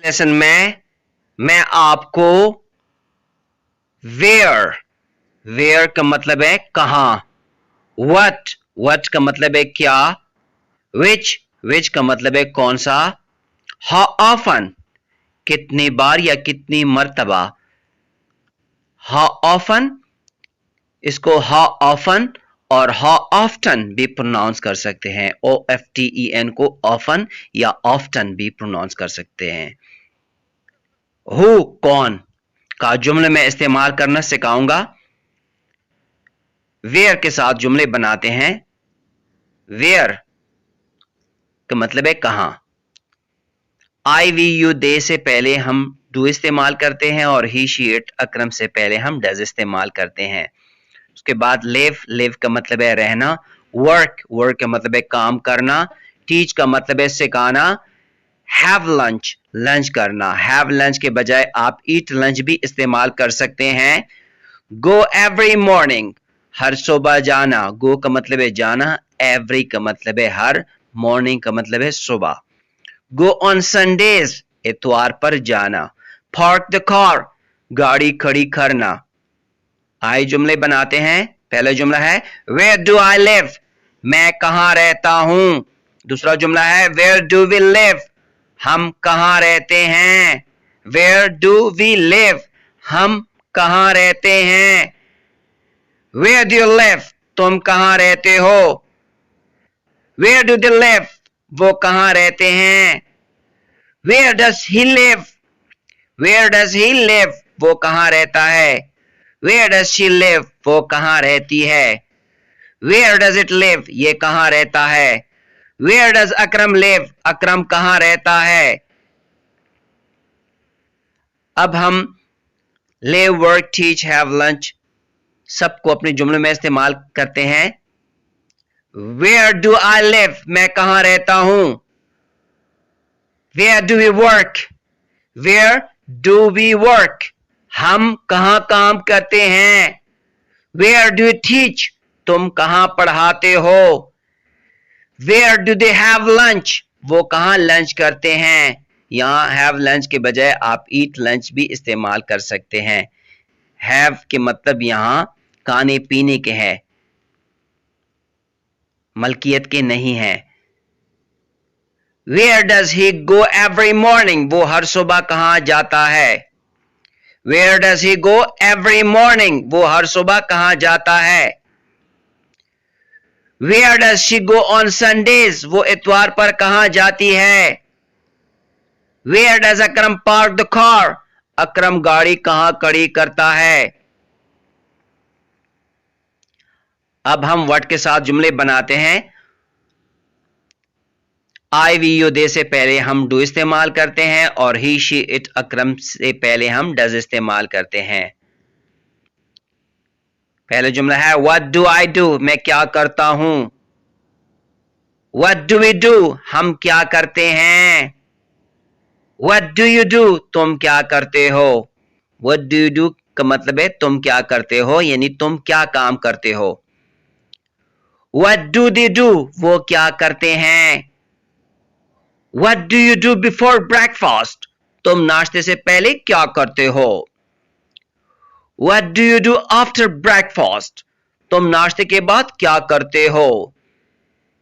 Lesson में मैं आपको वेयर का मतलब है कहां, व्हाट का मतलब है क्या, विच का मतलब है कौन सा, हाउ ऑफन कितनी बार या कितनी मर्तबा, हाउ ऑफन इसको हाउ ऑफन और हाउ ऑफ्टन भी प्रोनाउंस कर सकते हैं। OFTEN को ऑफन या ऑफ्टन भी प्रोनाउंस कर सकते हैं। हु कौन का जुमले में इस्तेमाल करना सिखाऊंगा। वेयर के साथ जुमले बनाते हैं। वेयर का मतलब है कहां। आई वी यू दे से पहले हम डू इस्तेमाल करते हैं और ही शी इट अकरम से पहले हम डज इस्तेमाल करते हैं। उसके बाद लिव का मतलब है रहना। वर्क का मतलब है काम करना। टीच का मतलब है सिखाना। हैव लंच करना। हैव लंच के बजाय आप ईट लंच भी इस्तेमाल कर सकते हैं। गो एवरी मॉर्निंग हर सुबह जाना। गो का मतलब है जाना, एवरी का मतलब है हर, मॉर्निंग का मतलब है सुबह। गो ऑन संडेज इतवार पर जाना। पार्क द कार गाड़ी खड़ी करना। आए जुमले बनाते हैं। पहला जुमला है वेयर डू आई लिव मैं कहां रहता हूं। दूसरा जुमला है वेयर डू वी लिव हम कहां रहते हैं। वेयर डू वी लिव हम कहां रहते हैं। वेयर डू यू लिव तुम कहां रहते हो। वेयर डू दे लिव वो कहां रहते हैं। वेयर डज ही लिव वो कहां रहता है। वेयर डज शी लिव वो कहां रहती है। वेयर डज इट लिव ये कहां रहता है। वेयर डज अकरम लिव अकरम कहां रहता है। अब हम live, work, teach, have, lunch सबको अपने जुमले में इस्तेमाल करते हैं। वेयर डू आई लिव मैं कहां रहता हूं। वेयर डू वी वर्क हम कहां काम करते हैं। वेयर डू यू टीच तुम कहां पढ़ाते हो। Where do they have lunch वो कहां लंच करते हैं। यहां हैव लंच के बजाय आप ईट लंच भी इस्तेमाल कर सकते हैं। हैव के मतलब यहां खाने पीने के है, मलकियत के नहीं है। Where does he go every morning वो हर सुबह कहां जाता है। Where does he go every morning वो हर सुबह कहां जाता है। Where does she go on Sundays वो इतवार पर कहां जाती है। Where does Akram park the car Akram गाड़ी कहां खड़ी करता है। अब हम व्हाट के साथ जुमले बनाते हैं। आई वी यू दे से पहले हम डू इस्तेमाल करते हैं और ही शी इट अकरम से पहले हम डज इस्तेमाल करते हैं। पहला जुमला है व्हाट डू आई डू मैं क्या करता हूं। व्हाट डू वी डू हम क्या करते हैं। व्हाट डू यू डू तुम क्या करते हो। व्हाट डू यू डू का मतलब है तुम क्या करते हो, यानी तुम क्या काम करते हो। व्हाट डू दे डू वो क्या करते हैं। What do you do before breakfast तुम नाश्ते से पहले क्या करते हो। What do you do after breakfast तुम नाश्ते के बाद क्या करते हो।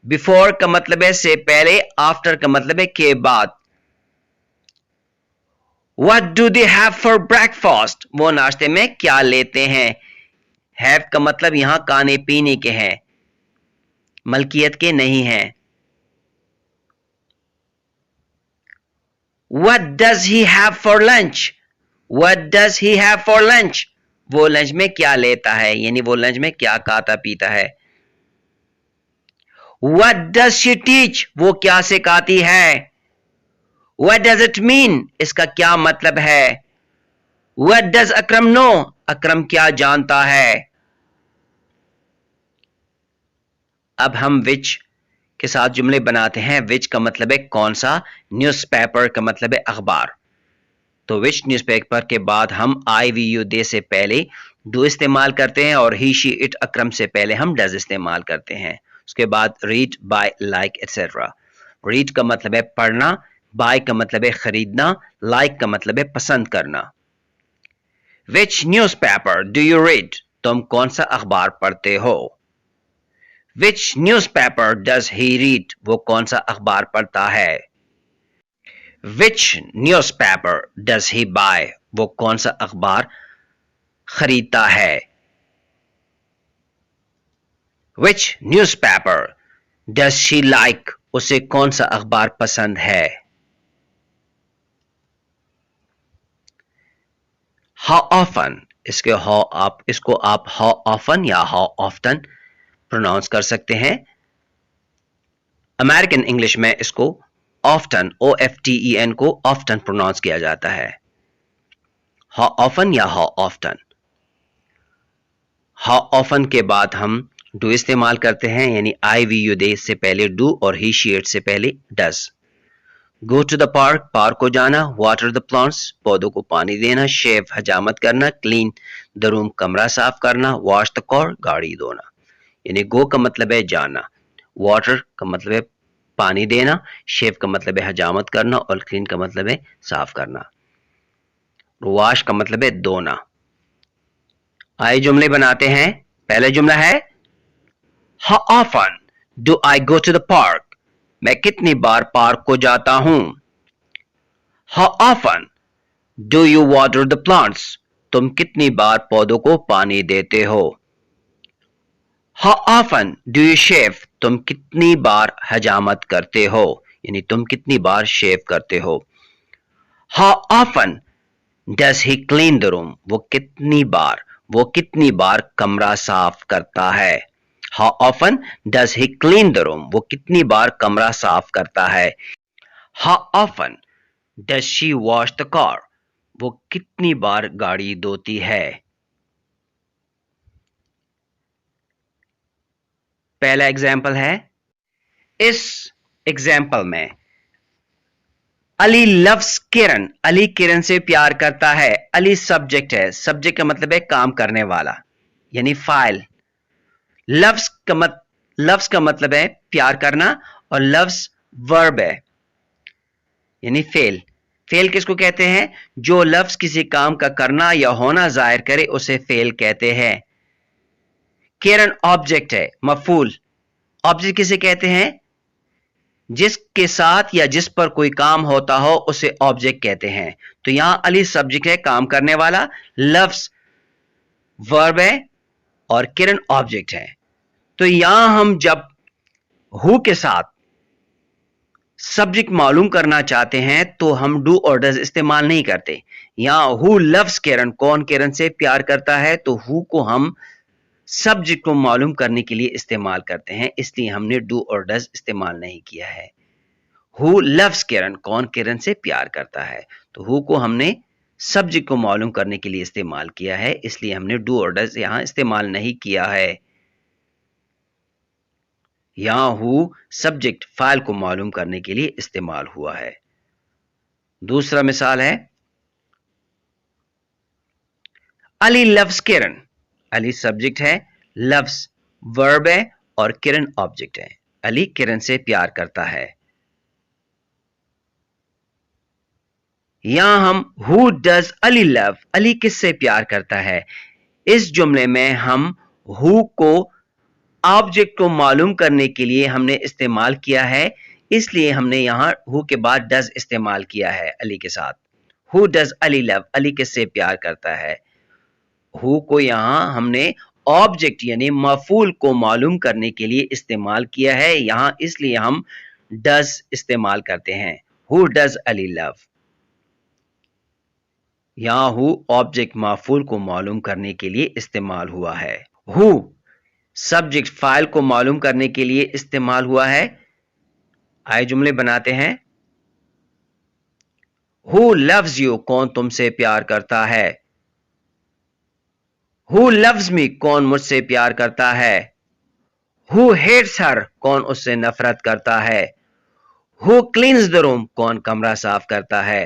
बिफोर का मतलब है से पहले, आफ्टर का मतलब है के बाद। What do they have for breakfast वो नाश्ते में क्या लेते हैं। हैव का मतलब यहां खाने पीने के हैं, मलकियत के नहीं है। What does he have for lunch वो लंच में क्या लेता है, यानी वो लंच में क्या खाता पीता है। What does she teach वो क्या सिखाती है। What does it mean इसका क्या मतलब है। What does अकरम know अकरम क्या जानता है। अब हम which के साथ जुमले बनाते हैं। which का मतलब है कौन सा, न्यूज़पेपर का मतलब है अखबार। तो which न्यूज़पेपर के बाद हम आई वी यू दे से पहले डू इस्तेमाल करते हैं और ही शी इट अकरम से पहले हम डज इस्तेमाल करते हैं। उसके बाद read, buy, like etcetera. Read का मतलब है पढ़ना, बाय का मतलब है खरीदना, लाइक का मतलब है पसंद करना। विच न्यूज़पेपर डू यू रीड? तुम कौन सा अखबार पढ़ते हो? विच न्यूज़पेपर डज ही रीड? वो कौन सा अखबार पढ़ता है? विच न्यूज़पेपर डज ही बाय? वो कौन सा अखबार खरीदता है? विच न्यूज़पेपर डज शी लाइक? उसे कौन सा अखबार पसंद है? हाउ ऑफन, इसको आप हाउ ऑफन या हाउ ऑफ्टन प्रोनाउंस कर सकते हैं। अमेरिकन इंग्लिश में इसको ऑफ्टन, OFTEN को ऑफ्टन प्रोनाउंस किया जाता है। हाउ ऑफन या हाउ ऑफ्टन। हाउ ऑफन के बाद हम डू इस्तेमाल करते हैं, यानी आई वी यू दे से पहले डू और ही शी इट से पहले does. Go to the park, park को जाना। वाटर द प्लांट्स, पौधों को पानी देना। शेव, हजामत करना। क्लीन द रूम, कमरा साफ करना। वॉश द कार, गाड़ी धोना। यानी गो का मतलब है जाना, वाटर का मतलब है पानी देना, शेव का मतलब है हजामत करना और क्लीन का मतलब है साफ करना। वॉश का मतलब है धोना। आइए जुमले बनाते हैं। पहला जुमला है how often do I go to the park? मैं कितनी बार पार्क को जाता हूं। How often do you water the plants? तुम कितनी बार पौधों को पानी देते हो। How often do you shave? तुम कितनी बार हजामत करते हो, यानी तुम कितनी बार शेव करते हो। How often does he clean the room? वो कितनी बार कमरा साफ करता है। How often does he clean the room? वो कितनी बार कमरा साफ करता है। How often does she wash the car? वो कितनी बार गाड़ी धोती है। पहला एग्जाम्पल है, इस एग्जाम्पल में अली लव्स किरण, अली किरण से प्यार करता है। अली सब्जेक्ट है, सब्जेक्ट का मतलब है काम करने वाला, यानी फाइल। लव्स का मतलब है प्यार करना और लव्स वर्ब है, यानी फेल। फेल किसको कहते हैं? जो लफ्ज किसी काम का करना या होना जाहिर करे उसे फेल कहते हैं। किरण ऑब्जेक्ट है, मफूल। ऑब्जेक्ट किसे कहते हैं? जिसके साथ या जिस पर कोई काम होता हो उसे ऑब्जेक्ट कहते हैं। तो यहां अली सब्जेक्ट है, काम करने वाला, लफ्ज वर्ब है और किरण ऑब्जेक्ट है। तो यहां हम जब हु के साथ सब्जेक्ट मालूम करना चाहते हैं तो हम डू और डज इस्तेमाल नहीं करते। यहां हु लव्स किरण, कौन किरण से प्यार करता है, तो हु को हम सब्जेक्ट को मालूम करने के लिए इस्तेमाल करते हैं, इसलिए हमने डू और डज इस्तेमाल नहीं किया है। हु लव्स किरण, कौन किरण से प्यार करता है, तो हु को हमने सब्जेक्ट को मालूम करने के लिए इस्तेमाल किया है, इसलिए हमने डू और डज यहां इस्तेमाल नहीं किया है। यहां हु सब्जेक्ट फाइल को मालूम करने के लिए इस्तेमाल हुआ है। दूसरा मिसाल है, अली लव्स किरण। अली सब्जेक्ट है, लव्स वर्ब है और किरण ऑब्जेक्ट है। अली किरण से प्यार करता है। यहां हम who does Ali love, Ali किससे प्यार करता है, इस जुमले में हम हु को ऑब्जेक्ट को मालूम करने के लिए हमने इस्तेमाल किया है, इसलिए हमने यहां हु के बाद डज इस्तेमाल किया है अली के साथ। Who does Ali love, Ali किससे प्यार करता है। हु को यहां हमने ऑब्जेक्ट यानी मफूल को मालूम करने के लिए इस्तेमाल किया है, यहां इसलिए हम डज इस्तेमाल करते हैं। Who does Ali love. यहां हु ऑब्जेक्ट मफूल को मालूम करने के लिए इस्तेमाल हुआ है। हु सब्जेक्ट फाइल को मालूम करने के लिए इस्तेमाल हुआ है। आइए जुमले बनाते हैं। हु लव्स यू, कौन तुमसे प्यार करता है। हु लव्स मी, कौन मुझसे प्यार करता है। हु हेट्स हर, कौन उससे नफरत करता है। हु क्लीन्स द रूम, कौन कमरा साफ करता है।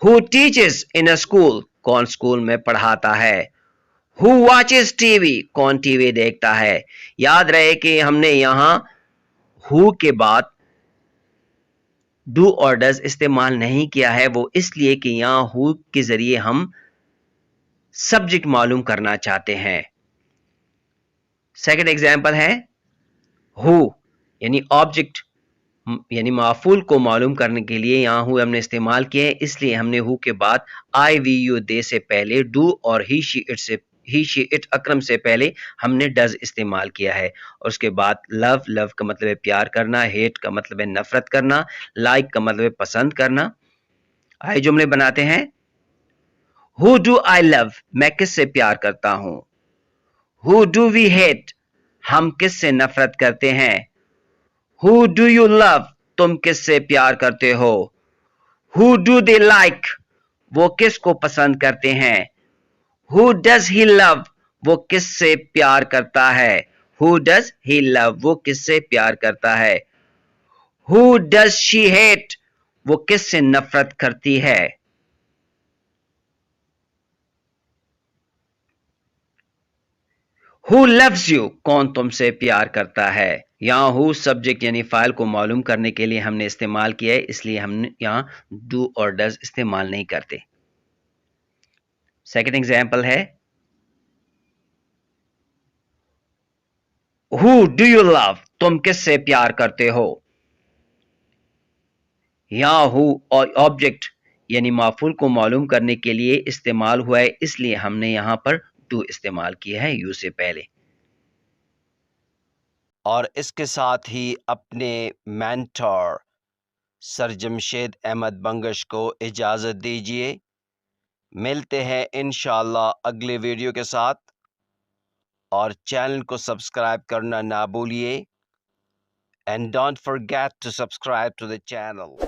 Who teaches in a school, कौन स्कूल में पढ़ाता है। हु वॉचेस टीवी, कौन टीवी देखता है। याद रहे कि हमने यहां हु के बाद डू और डज इस्तेमाल नहीं किया है वो इसलिए कि यहां हु के जरिए हम सब्जेक्ट मालूम करना चाहते हैं। सेकंड एग्जांपल है हु यानी ऑब्जेक्ट यानी माफूल को मालूम करने के लिए यहां हु हमने इस्तेमाल किए हैं, इसलिए हमने हु के बाद आई वी यू दे से पहले डू और ही शी इट अक्रम से पहले हमने डज इस्तेमाल किया है। और उसके बाद लव, लव का मतलब है प्यार करना, हेट का मतलब है नफरत करना, लाइक का मतलब है पसंद करना। आइए जुमले बनाते हैं। हु डू आई लव, मैं किससे प्यार करता हूं। हु डू वी हेट, हम किससे नफरत करते हैं। हु डू यू लव, तुम किससे प्यार करते हो। हु डू दे लाइक, वो किसको पसंद करते हैं। हु डज ही लव, वो किससे प्यार करता है। हु डज ही लव, वो किससे प्यार करता है। हु डज शी हेट, वो किससे नफरत करती है। हु लव्स यू, कौन तुमसे प्यार करता है। यहाँ हु सब्जेक्ट यानी फाइल को मालूम करने के लिए हमने इस्तेमाल किया है, इसलिए हम यहाँ डू और डज इस्तेमाल नहीं करते। सेकंड एग्जांपल है हु डू यू लव, तुम किससे प्यार करते हो। यहाँ हु और ऑब्जेक्ट यानी माफूल को मालूम करने के लिए इस्तेमाल हुआ है, इसलिए हमने यहाँ पर डू इस्तेमाल किया है यू से पहले। और इसके साथ ही अपने मेंटर सर जमशेद अहमद बंगश को इजाज़त दीजिए। मिलते हैं इंशाअल्लाह अगले वीडियो के साथ, और चैनल को सब्सक्राइब करना ना भूलिए। And don't forget to subscribe to the channel.